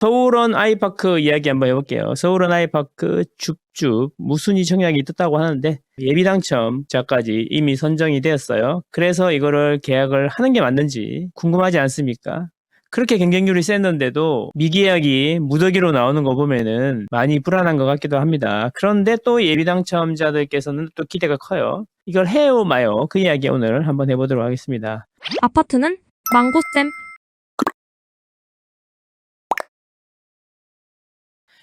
서울원 아이파크 이야기 한번 해볼게요. 서울원 아이파크 줍줍 무순위 청약이 떴다고 하는데 예비 당첨자까지 이미 선정이 되었어요. 그래서 이거를 계약을 하는 게 맞는지 궁금하지 않습니까? 그렇게 경쟁률이 셌는데도 미계약이 무더기로 나오는 거 보면은 많이 불안한 것 같기도 합니다. 그런데 또 예비 당첨자들께서는 또 기대가 커요. 이걸 해요 마요 그 이야기 오늘 한번 해보도록 하겠습니다. 아파트는 망고쌤.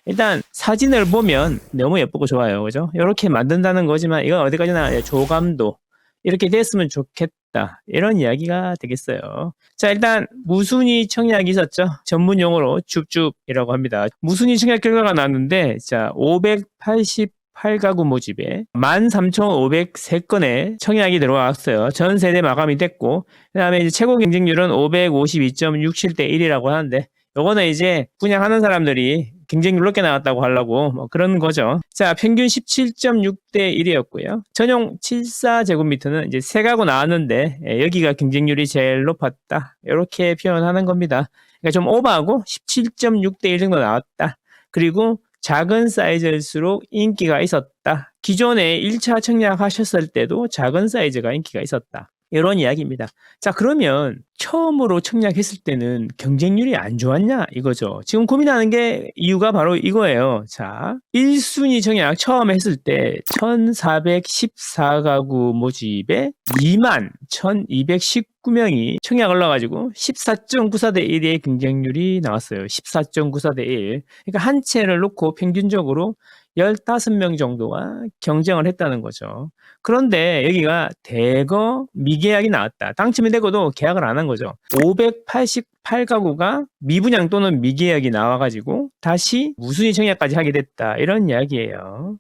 일단 사진을 보면 너무 예쁘고 좋아요. 그죠? 이렇게 만든다는 거지만 이건 어디까지나 조감도 이렇게 됐으면 좋겠다. 이런 이야기가 되겠어요. 자, 일단 무순위 청약이 있었죠. 전문 용어로 줍줍이라고 합니다. 무순위 청약 결과가 나왔는데 자, 588가구 모집에 13,503건의 청약이 들어왔어요. 전 세대 마감이 됐고 그다음에 이제 최고 경쟁률은 552.67대 1이라고 하는데 요거는 이제 분양하는 사람들이 경쟁률 높게 나왔다고 하려고 뭐 그런 거죠. 자, 평균 17.6대 1이었고요. 전용 74제곱미터는 이제 3가구 나왔는데 여기가 경쟁률이 제일 높았다. 이렇게 표현하는 겁니다. 그러니까 좀 오버하고 17.6대 1 정도 나왔다. 그리고 작은 사이즈일수록 인기가 있었다. 기존에 1차 청약하셨을 때도 작은 사이즈가 인기가 있었다. 이런 이야기입니다. 자, 그러면 처음으로 청약했을 때는 경쟁률이 안 좋았냐 이거죠. 지금 고민하는 게 이유가 바로 이거예요. 자, 1순위 청약 처음 했을 때 1414가구 모집에 21,219명이 청약을 넣어가지고 14.94대 1의 경쟁률이 나왔어요. 14.94대 1. 그러니까 한 채를 놓고 평균적으로 15명 정도가 경쟁을 했다는 거죠. 그런데 여기가 대거 미계약이 나왔다. 당첨이 되고도 계약을 안 한 거죠. 588가구가 미분양 또는 미계약이 나와가지고 다시 무순위 청약까지 하게 됐다. 이런 이야기예요.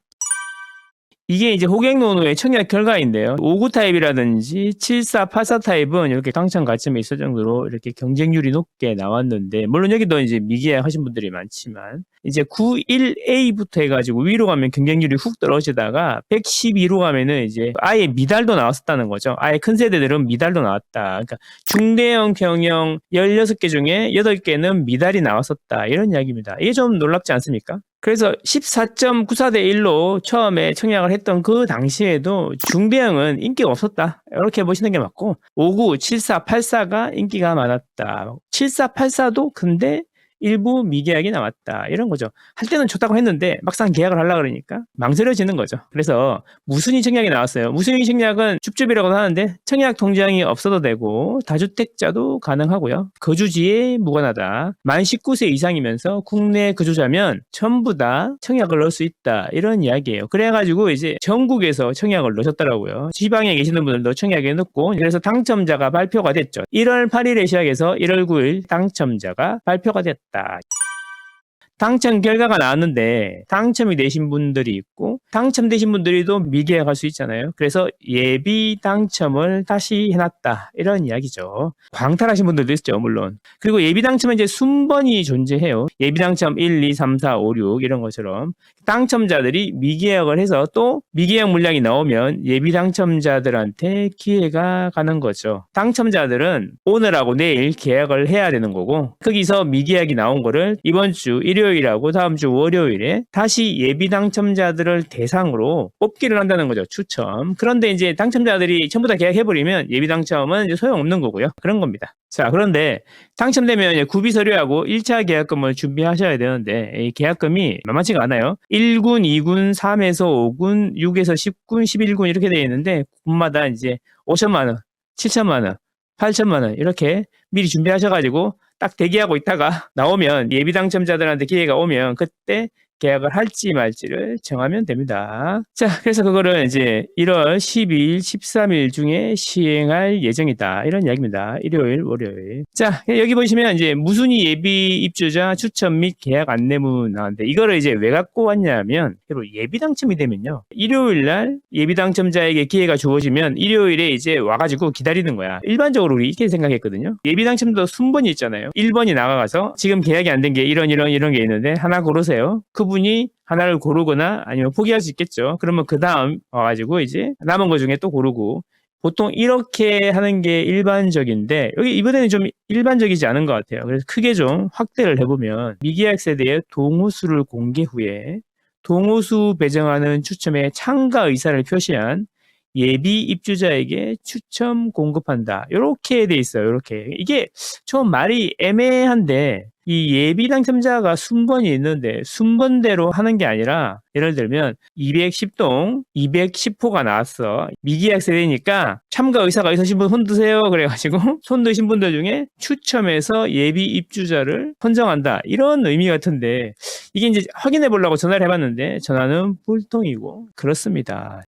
이게 이제 호갱노노의 청약 결과인데요. 59 타입이라든지 74, 84 타입은 이렇게 당첨 가점이 있을 정도로 이렇게 경쟁률이 높게 나왔는데, 물론 여기도 이제 미계약 하신 분들이 많지만, 이제 91A부터 해가지고 위로 가면 경쟁률이 훅 떨어지다가 112로 가면은 이제 아예 미달도 나왔었다는 거죠. 아예 큰 세대들은 미달도 나왔다. 그러니까 중대형 평형 16개 중에 8개는 미달이 나왔었다. 이런 이야기입니다. 이게 좀 놀랍지 않습니까? 그래서 14.94대 1로 처음에 청약을 했던 그 당시에도 중대형은 인기가 없었다. 이렇게 보시는 게 맞고 59, 74, 84가 인기가 많았다. 74, 84도 근데 일부 미계약이 나왔다. 이런 거죠. 할 때는 좋다고 했는데 막상 계약을 하려고 그러니까 망설여지는 거죠. 그래서 무순위 청약이 나왔어요. 무순위 청약은 줍줍이라고 하는데 청약 통장이 없어도 되고 다주택자도 가능하고요. 거주지에 무관하다. 만 19세 이상이면서 국내 거주자면 전부 다 청약을 넣을 수 있다. 이런 이야기예요. 그래가지고 이제 전국에서 청약을 넣으셨더라고요. 지방에 계시는 분들도 청약에 넣고 그래서 당첨자가 발표가 됐죠. 1월 8일에 시작해서 1월 9일 당첨자가 발표가 됐다. 당첨 결과가 나왔는데 당첨이 되신 분들이 있고 당첨되신 분들이도 미계약할 수 있잖아요. 그래서 예비 당첨을 다시 해놨다. 이런 이야기죠. 광탈하신 분들도 있죠, 물론. 그리고 예비 당첨은 이제 순번이 존재해요. 예비 당첨 1, 2, 3, 4, 5, 6 이런 것처럼 당첨자들이 미계약을 해서 또 미계약 물량이 나오면 예비 당첨자들한테 기회가 가는 거죠. 당첨자들은 오늘하고 내일 계약을 해야 되는 거고 거기서 미계약이 나온 거를 이번 주 일요일하고 다음 주 월요일에 다시 예비 당첨자들을 대상으로 뽑기를 한다는 거죠. 추첨. 그런데 이제 당첨자들이 전부 다 계약해버리면 예비 당첨은 이제 소용없는 거고요. 그런 겁니다. 자, 그런데 당첨되면 이제 구비 서류하고 1차 계약금을 준비하셔야 되는데 이 계약금이 만만치가 않아요. 1군, 2군, 3에서 5군, 6에서 10군, 11군 이렇게 되어 있는데 군마다 이제 5천만 원, 7천만 원, 8천만 원 이렇게 미리 준비하셔가지고 딱 대기하고 있다가 나오면 예비 당첨자들한테 기회가 오면 그때 계약을 할지 말지를 정하면 됩니다. 자, 그래서 그거를 이제 1월 12일, 13일 중에 시행할 예정이다. 이런 이야기입니다. 일요일, 월요일. 자, 여기 보시면 이제 무순위 예비 입주자 추천 및 계약 안내문 나왔는데 이거를 이제 왜 갖고 왔냐면 예비 당첨이 되면요. 일요일 날 예비 당첨자에게 기회가 주어지면 일요일에 이제 와가지고 기다리는 거야. 일반적으로 우리 이렇게 생각했거든요. 예비 당첨도 순번이 있잖아요. 1번이 나가서 지금 계약이 안 된 게 이런 게 있는데 하나 고르세요. 그분이 하나를 고르거나 아니면 포기할 수 있겠죠. 그러면 그 다음 와가지고 이제 남은 거 중에 또 고르고 보통 이렇게 하는 게 일반적인데 여기 이번에는 좀 일반적이지 않은 것 같아요. 그래서 크게 좀 확대를 해보면 미계약 세대의 동호수를 공개 후에 동호수 배정하는 추첨에 참가 의사를 표시한 예비 입주자에게 추첨 공급한다. 이렇게 돼 있어요. 이렇게. 이게 좀 말이 애매한데 이 예비 당첨자가 순번이 있는데 순번대로 하는 게 아니라 예를 들면 210동 210호가 나왔어. 미계약 세대니까 참가 의사가 있으신 분 손 드세요. 그래가지고 손 드신 분들 중에 추첨해서 예비 입주자를 선정한다. 이런 의미 같은데 이게 이제 확인해 보려고 전화를 해봤는데 전화는 불통이고 그렇습니다.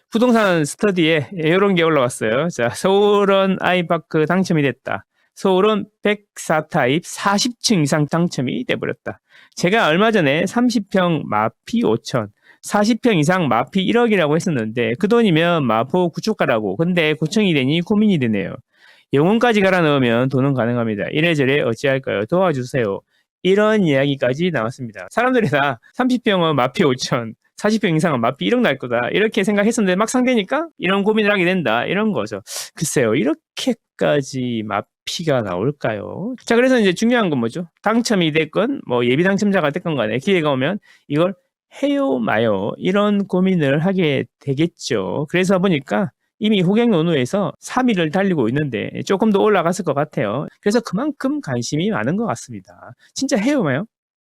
부동산 스터디에 이런 게 올라왔어요. 자, 서울원 아이파크 당첨이 됐다. 서울원 104타입 40층 이상 당첨이 돼버렸다. 제가 얼마 전에 30평 마피 5천, 40평 이상 마피 1억이라고 했었는데 그 돈이면 마포 구축가라고. 근데 구청이 되니 고민이 되네요. 영혼까지 갈아 넣으면 돈은 가능합니다. 이래저래 어찌할까요? 도와주세요. 이런 이야기까지 나왔습니다. 사람들이 다 30평은 마피 5천, 40평 이상은 마피 1억 날 거다. 이렇게 생각했었는데 막상 되니까 이런 고민을 하게 된다. 이런 거죠. 글쎄요. 이렇게까지 마피가 나올까요? 자, 그래서 이제 중요한 건 뭐죠? 당첨이 됐건 뭐 예비 당첨자가 됐건 간에 기회가 오면 이걸 해요 마요 이런 고민을 하게 되겠죠. 그래서 보니까 이미 호갱노노에서 3위를 달리고 있는데 조금 더 올라갔을 것 같아요. 그래서 그만큼 관심이 많은 것 같습니다. 진짜 해요 마요?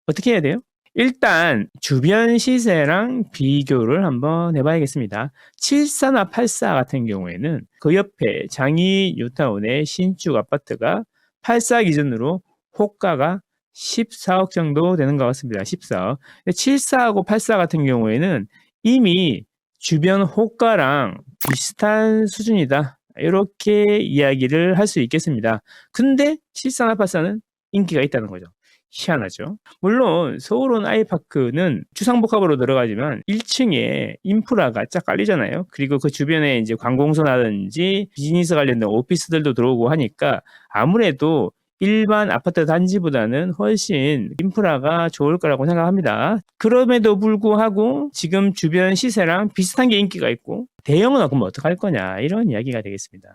어떻게 해야 돼요? 일단 주변 시세랑 비교를 한번 해봐야겠습니다. 74나 84 같은 경우에는 그 옆에 장이 뉴타운의 신축 아파트가 84 기준으로 호가가 14억 정도 되는 것 같습니다. 14억. 74하고 84 같은 경우에는 이미 주변 호가랑 비슷한 수준이다. 이렇게 이야기를 할 수 있겠습니다. 근데 74나 84는 인기가 있다는 거죠. 희한하죠. 물론 서울원 아이파크는 주상복합으로 들어가지만 1층에 인프라가 쫙 깔리잖아요. 그리고 그 주변에 이제 관공서라든지 비즈니스 관련된 오피스들도 들어오고 하니까 아무래도 일반 아파트 단지보다는 훨씬 인프라가 좋을 거라고 생각합니다. 그럼에도 불구하고 지금 주변 시세랑 비슷한 게 인기가 있고 대형은 그럼 어떡할 거냐 이런 이야기가 되겠습니다.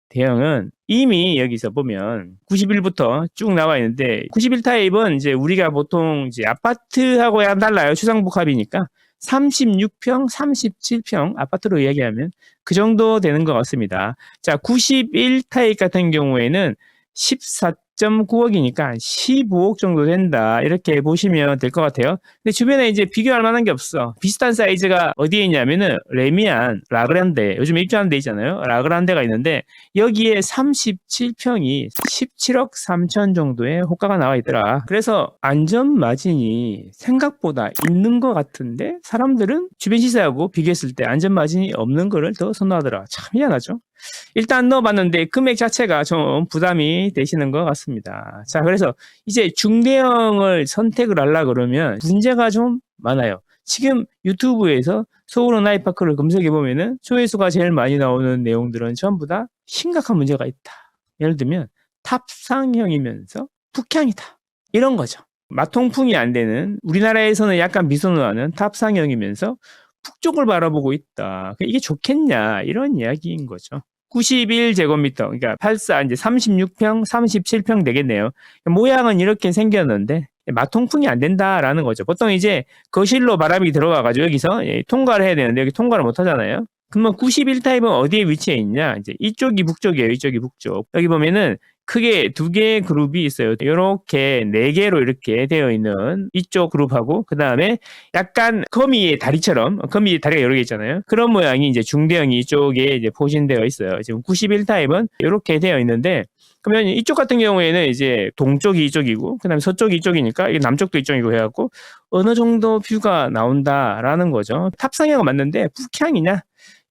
대형은 이미 여기서 보면 91부터 쭉 나와 있는데 91 타입은 이제 우리가 보통 이제 아파트하고야 달라요. 주상복합이니까 36평, 37평 아파트로 이야기하면 그 정도 되는 것 같습니다. 자, 91 타입 같은 경우에는 14.9억이니까 15억 정도 된다. 이렇게 보시면 될 것 같아요. 근데 주변에 이제 비교할 만한 게 없어. 비슷한 사이즈가 어디에 있냐면은 레미안, 라그란데, 요즘 입주하는 데 있잖아요. 라그란데가 있는데 여기에 37평이 17억 3천 정도의 호가가 나와 있더라. 그래서 안전 마진이 생각보다 있는 것 같은데 사람들은 주변 시세하고 비교했을 때 안전 마진이 없는 거를 더 선호하더라. 참 희한하죠. 일단 넣어봤는데 금액 자체가 좀 부담이 되시는 것 같습니다. 자, 그래서 이제 중대형을 선택을 하려고 그러면 문제가 좀 많아요. 지금 유튜브에서 서울원 아이파크를 검색해보면은 조회수가 제일 많이 나오는 내용들은 전부 다 심각한 문제가 있다. 예를 들면 탑상형이면서 북향이다. 이런 거죠. 마통풍이 안 되는 우리나라에서는 약간 미소노하는 탑상형이면서 북쪽을 바라보고 있다. 이게 좋겠냐 이런 이야기인 거죠. 91제곱미터, 그러니까 84 이제 36평, 37평 되겠네요. 모양은 이렇게 생겼는데 마통풍이 안 된다라는 거죠. 보통 이제 거실로 바람이 들어가가지고 여기서 통과를 해야 되는데 여기 통과를 못 하잖아요. 그러면 91 타입은 어디에 위치해 있냐? 이제 이쪽이 북쪽이에요. 이쪽이 북쪽. 여기 보면은 크게 두 개의 그룹이 있어요. 이렇게 네 개로 이렇게 되어 있는 이쪽 그룹하고 그 다음에 약간 거미의 다리처럼 거미의 다리가 여러 개 있잖아요. 그런 모양이 이제 중대형이 이쪽에 이제 포진되어 있어요. 지금 91 타입은 이렇게 되어 있는데 그러면 이쪽 같은 경우에는 이제 동쪽이 이쪽이고 그다음에 서쪽이 이쪽이니까 이게 남쪽도 이쪽이고 해갖고 어느 정도 뷰가 나온다라는 거죠. 탑상향은 맞는데 북향이냐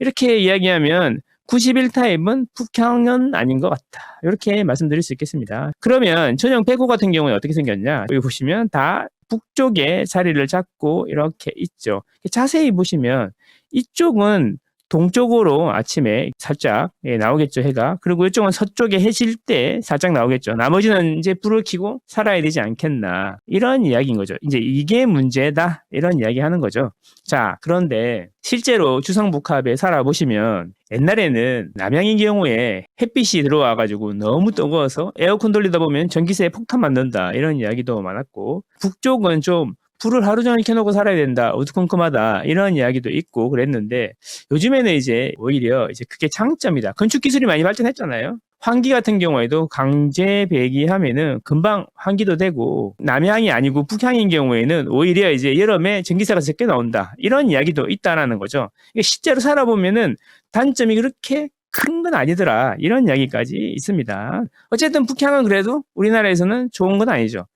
이렇게 이야기하면 91 타입은 북향은 아닌 것 같다. 이렇게 말씀드릴 수 있겠습니다. 그러면 전용 105 같은 경우는 어떻게 생겼냐? 여기 보시면 다 북쪽에 자리를 잡고 이렇게 있죠. 자세히 보시면 이쪽은 동쪽으로 아침에 살짝 나오겠죠, 해가. 그리고 이쪽은 서쪽에 해질 때 살짝 나오겠죠. 나머지는 이제 불을 켜고 살아야 되지 않겠나. 이런 이야기인 거죠. 이제 이게 문제다. 이런 이야기 하는 거죠. 자, 그런데 실제로 주상복합에 살아보시면 옛날에는 남양인 경우에 햇빛이 들어와가지고 너무 뜨거워서 에어컨 돌리다 보면 전기세에 폭탄 맞는다. 이런 이야기도 많았고, 북쪽은 좀 불을 하루 종일 켜놓고 살아야 된다. 어두컴컴하다. 이런 이야기도 있고 그랬는데 요즘에는 이제 오히려 이제 그게 장점이다. 건축 기술이 많이 발전했잖아요. 환기 같은 경우에도 강제 배기하면은 금방 환기도 되고 남향이 아니고 북향인 경우에는 오히려 이제 여름에 전기세가 적게 나온다. 이런 이야기도 있다라는 거죠. 이게 실제로 살아보면은 단점이 그렇게 큰 건 아니더라. 이런 이야기까지 있습니다. 어쨌든 북향은 그래도 우리나라에서는 좋은 건 아니죠.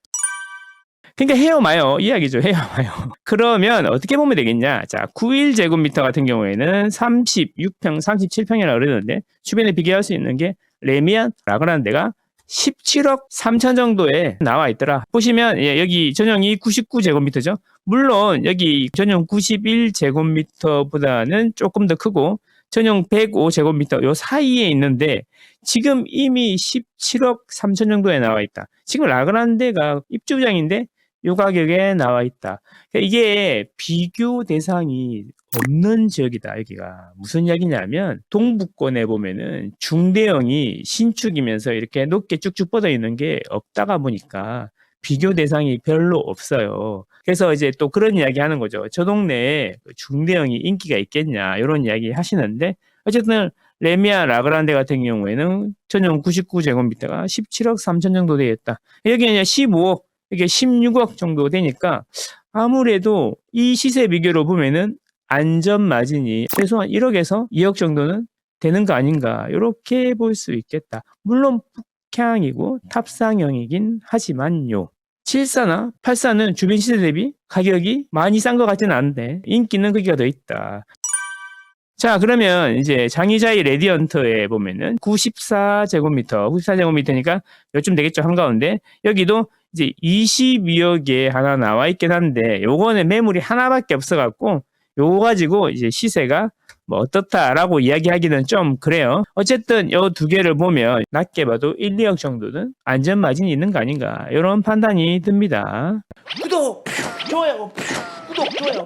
그러니까 해요 마요 이야기죠. 해요 마요. 그러면 어떻게 보면 되겠냐. 자, 91제곱미터 같은 경우에는 36평, 37평이라고 그러는데 주변에 비교할 수 있는 게 레미안 라그라는 데가 17억 3천 정도에 나와 있더라. 보시면 여기 전용이 99제곱미터죠. 물론 여기 전용 91제곱미터보다는 조금 더 크고 전용 105제곱미터 요 사이에 있는데 지금 이미 17억 3천 정도에 나와 있다. 지금 라그란데가 입주장인데 요 가격에 나와 있다. 그러니까 이게 비교 대상이 없는 지역이다. 여기가 무슨 이야기냐면 동부권에 보면은 중대형이 신축이면서 이렇게 높게 쭉쭉 뻗어 있는 게 없다가 보니까 비교 대상이 별로 없어요. 그래서 이제 또 그런 이야기 하는 거죠. 저 동네에 중대형이 인기가 있겠냐 이런 이야기 하시는데 어쨌든 레미안 라그란데 같은 경우에는 전용 99제곱미터가 17억 3천 정도 되겠다. 여기는 15억 이게 16억 정도 되니까 아무래도 이 시세 비교로 보면은 안전 마진이 최소한 1억에서 2억 정도는 되는 거 아닌가 이렇게 볼 수 있겠다. 물론 북향이고 탑상형이긴 하지만요. 74나 84는 주변 시세 대비 가격이 많이 싼 것 같지는 않은데 인기는 거기가 더 있다. 자, 그러면 이제 장희자이 레디언트에 보면은 94제곱미터니까 요쯤 되겠죠, 한가운데. 여기도 이제 22억에 하나 나와 있긴 한데, 요거는 매물이 하나밖에 없어갖고, 요거 가지고 이제 시세가 뭐 어떻다라고 이야기하기는 좀 그래요. 어쨌든 요 두 개를 보면 낮게 봐도 1, 2억 정도는 안전 마진이 있는 거 아닌가, 이런 판단이 듭니다. 구독, 좋아요, 구독, 좋아요.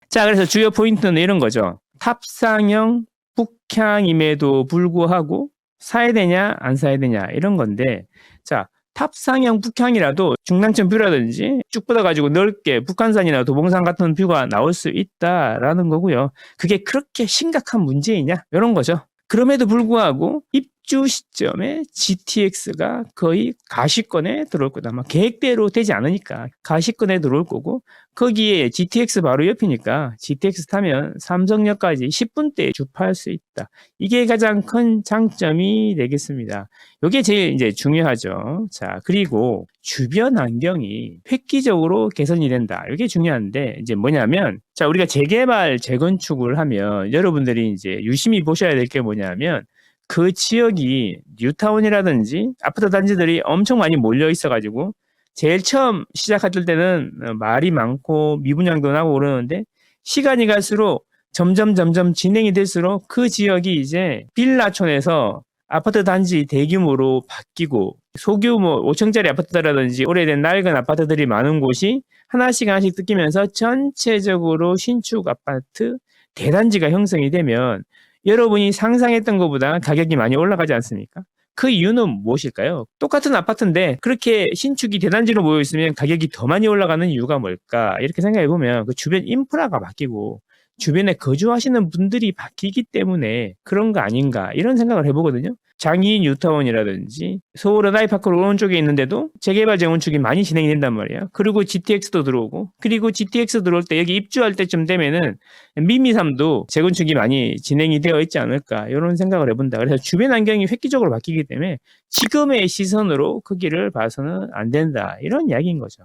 자, 그래서 주요 포인트는 이런 거죠. 탑상형 북향임에도 불구하고 사야 되냐 안 사야 되냐 이런 건데, 자, 탑상형 북향이라도 중랑천 뷰라든지 쭉 뻗어가지고 넓게 북한산이나 도봉산 같은 뷰가 나올 수 있다라는 거고요. 그게 그렇게 심각한 문제이냐 이런 거죠. 그럼에도 불구하고 입주 시점에 GTX가 거의 가시권에 들어올 거다. 아마 계획대로 되지 않으니까 가시권에 들어올 거고, 거기에 GTX 바로 옆이니까 GTX 타면 삼성역까지 10분대에 주파할 수 있다. 이게 가장 큰 장점이 되겠습니다. 이게 제일 이제 중요하죠. 자, 그리고 주변 환경이 획기적으로 개선이 된다. 이게 중요한데, 이제 뭐냐면, 자, 우리가 재개발, 재건축을 하면 여러분들이 이제 유심히 보셔야 될 게 뭐냐면, 그 지역이 뉴타운이라든지 아파트 단지들이 엄청 많이 몰려 있어가지고 제일 처음 시작할 때는 말이 많고 미분양도 나고 그러는데 시간이 갈수록 점점 진행이 될수록 그 지역이 이제 빌라촌에서 아파트 단지 대규모로 바뀌고 소규모 5층짜리 아파트라든지 오래된 낡은 아파트들이 많은 곳이 하나씩 뜯기면서 전체적으로 신축 아파트 대단지가 형성이 되면 여러분이 상상했던 것보다 가격이 많이 올라가지 않습니까? 그 이유는 무엇일까요? 똑같은 아파트인데 그렇게 신축이 대단지로 모여 있으면 가격이 더 많이 올라가는 이유가 뭘까? 이렇게 생각해 보면 그 주변 인프라가 바뀌고 주변에 거주하시는 분들이 바뀌기 때문에 그런 거 아닌가 이런 생각을 해보거든요. 장이 뉴타운이라든지 서울은 아이파크 오른쪽에 있는데도 재개발 재건축이 많이 진행이 된단 말이에요. 그리고 GTX도 들어오고, 그리고 GTX 들어올 때 여기 입주할 때쯤 되면은 미미삼도 재건축이 많이 진행이 되어 있지 않을까 이런 생각을 해본다. 그래서 주변 환경이 획기적으로 바뀌기 때문에 지금의 시선으로 크기를 봐서는 안 된다 이런 이야기인 거죠.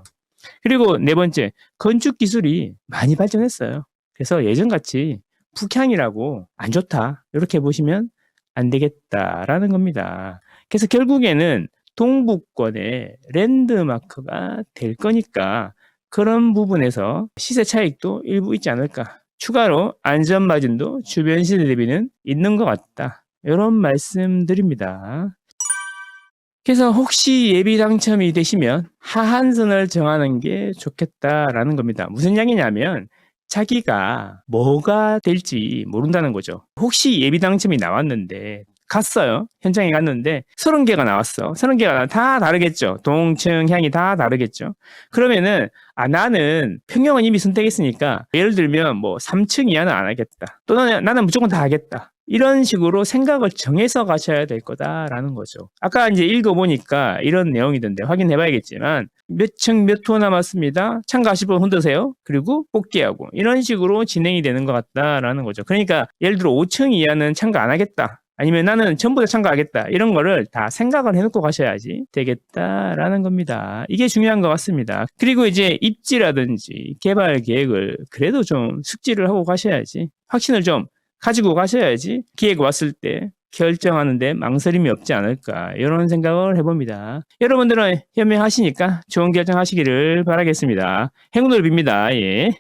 그리고 네 번째, 건축 기술이 많이 발전했어요. 그래서 예전같이 북향이라고 안 좋다 이렇게 보시면 안 되겠다라는 겁니다. 그래서 결국에는 동부권의 랜드마크가 될 거니까 그런 부분에서 시세 차익도 일부 있지 않을까. 추가로 안전마진도 주변 시세 대비는 있는 것 같다. 이런 말씀드립니다. 그래서 혹시 예비 당첨이 되시면 하한선을 정하는 게 좋겠다라는 겁니다. 무슨 이야기냐면 자기가 뭐가 될지 모른다는 거죠. 혹시 예비 당첨이 나왔는데 갔어요. 현장에 갔는데 30개가 나왔어. 30개가 다 다르겠죠. 동층, 향이 다 다르겠죠. 그러면은 나는 평형은 이미 선택했으니까 예를 들면 뭐 3층 이하는 안 하겠다. 또는 나는 무조건 다 하겠다. 이런 식으로 생각을 정해서 가셔야 될 거다라는 거죠. 아까 이제 읽어보니까 이런 내용이던데 확인해 봐야겠지만 몇 층 몇 호 남았습니다. 참가하실 분 흔드세요. 그리고 뽑기하고 이런 식으로 진행이 되는 것 같다라는 거죠. 그러니까 예를 들어 5층 이하는 참가 안 하겠다. 아니면 나는 전부 다 참가하겠다. 이런 거를 다 생각을 해놓고 가셔야지 되겠다라는 겁니다. 이게 중요한 것 같습니다. 그리고 이제 입지라든지 개발 계획을 그래도 좀 숙지를 하고 가셔야지. 확신을 좀 가지고 가셔야지 기회가 왔을 때 결정하는데 망설임이 없지 않을까 이런 생각을 해봅니다. 여러분들은 현명하시니까 좋은 결정하시기를 바라겠습니다. 행운을 빕니다. 예.